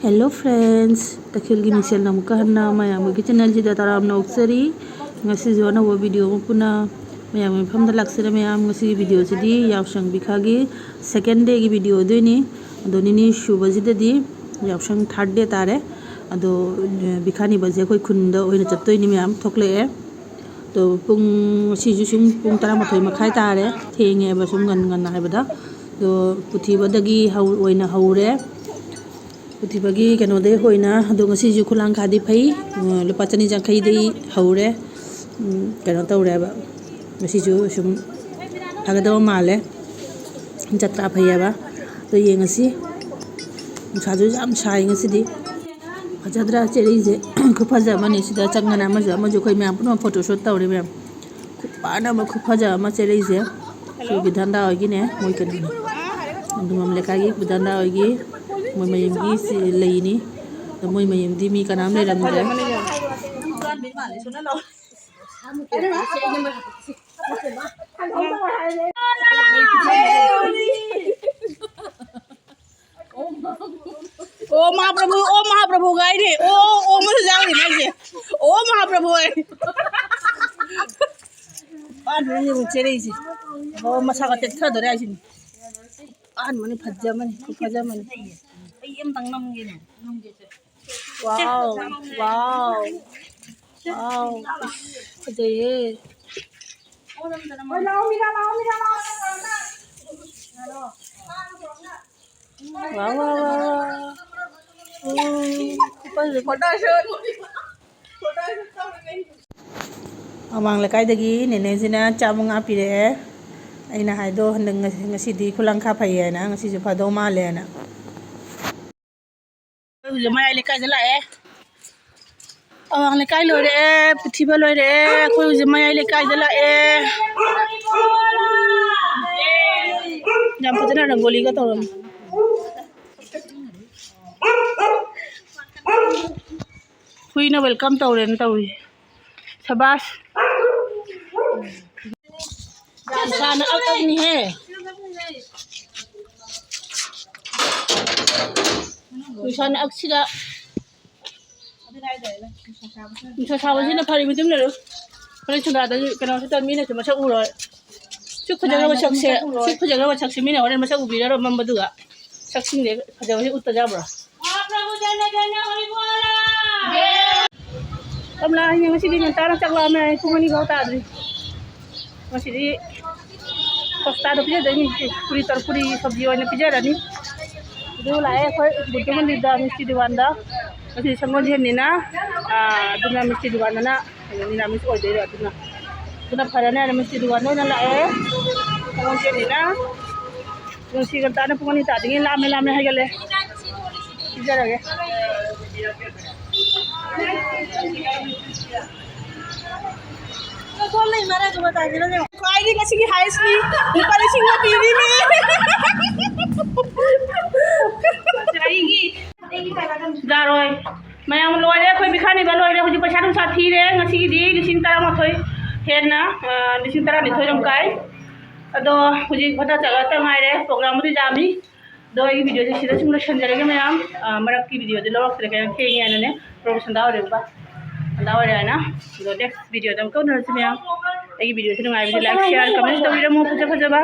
Hello friends तखिल की micelle नमुका हन्ना मयाम की channel ji Taram Nausari ngasi jo na wo video mo puna mayam pham da laksira mayam ngasi video si di yausang bikhagi second day ki video do ni ado ni shuba ji di yausang third day tare ado bikhani baje koi khunda oina chattoi ni mayam thokle e to pung si ju sum pung tara mathoi makhai tare thenge ba sum ngan ngan hai bada do puthi badagi oina haure पुथिबगी कनोदे होइना अदो ngasi ju खुलांग khadi फै लुपा चनी जंखै दे हौरे कनो तौरेबा ngasi ju sum फगदो माले जत्रा फैयाबा तो ये ngasi Saju जाम साइ ngasi दि फजद्रा cherry जे खुफाजा मने सिदा चंगना मजा खै म्याम पुनो फोटो शूट तौरे म्याम खुपाना म खुफाजा म चेरि जे सु बिधानदा होगी ने मोय कनि दुमम लेकागी बिधानदा होगी मोय मयमगी से लेनी तो मोय मयमदी मी का नाम ले रंदे ओ महाप्रभु गाय रे ओ मुझे जाओ रे ये ओ महाप्रभु है आन मने मुझे रे जी ओ मसा का तेथरा दरे आजिन आन मने फज्जा मने फज्जा मने em tăng 5 nghìn này. Wow, wow, wow, cái gì? Wow, wow, amang lekai dagi nene jina chamunga pire aina haido handeng ngasi di khulang kha phai na ngasi ju phado ma le na Uje mai le kai jala e. Awang le kai lo re puthiba lo re khoi uje mai le kai jala e. Jam putana rangoli ka toram. Hui na welcome tawren tawi. Sabas. Sana ak ni he. Sana ak sida. Sa sawa sina phari mitum le ro. Phari chuna da kana sa tan mi ne ma sa u ro. Chuk khajaga wa chak se mi ne horen ma sa u bi ro mam badu ga. Sak sing le khajaga se utta ja bra. Prabhu jana jana hori bola. Kamla yang ngasi di tara chakla me kumani gau ta dri. Ngasi di kosta do pije dani puri tar puri sabji wa ne pije rani. Du la e khoi butu man da misti diwanda. Ngasi sangon hen ni na duna misti diwana na ni na mis oi de ra duna pharana na misti diwana na la e sangon hen ni na ngasi kan ta na pungani ta ding lame ha gale pije ra ge कौन नहीं मारा जो बता दे ना कोई नहीं किसी की हाइस नहीं ऊपर इसी में टीवी में जाएगी दारोय मैं हम लोग रे कोई बिखानी बलो रे कुछ पैसा तुम साथी रे ngasi di lising tara ma thoi henna lising tara ni thoi ram kai ado kuji phata chaga ta ngai re program di jami do ei video je sida sumla sanjare ge mayam marak ki video de lok tre ke kheng ya ne promotion da ore ba Dawa na do next video dam ko na simya ai video sinu ngai bi like share comment to video mo phaja ba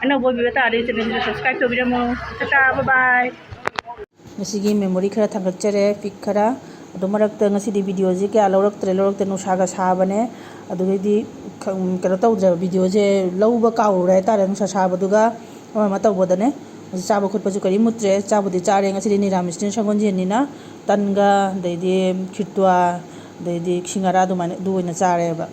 ana bo bi ta ari channel subscribe to video mo tata bye bye ngasi gi memory khara thangak chare pic khara ado marak ta ngasi di video je kya lorok te no saga sa bane ado di kero taw ja video je lawba kaw re ta rang sa sa baduga ma taw bodane chaba khut paju kari mutre chabudi chare ngasi ni ramis tin sangon je ni na tanga dei di khitwa dei di khingara du mane du na chare ba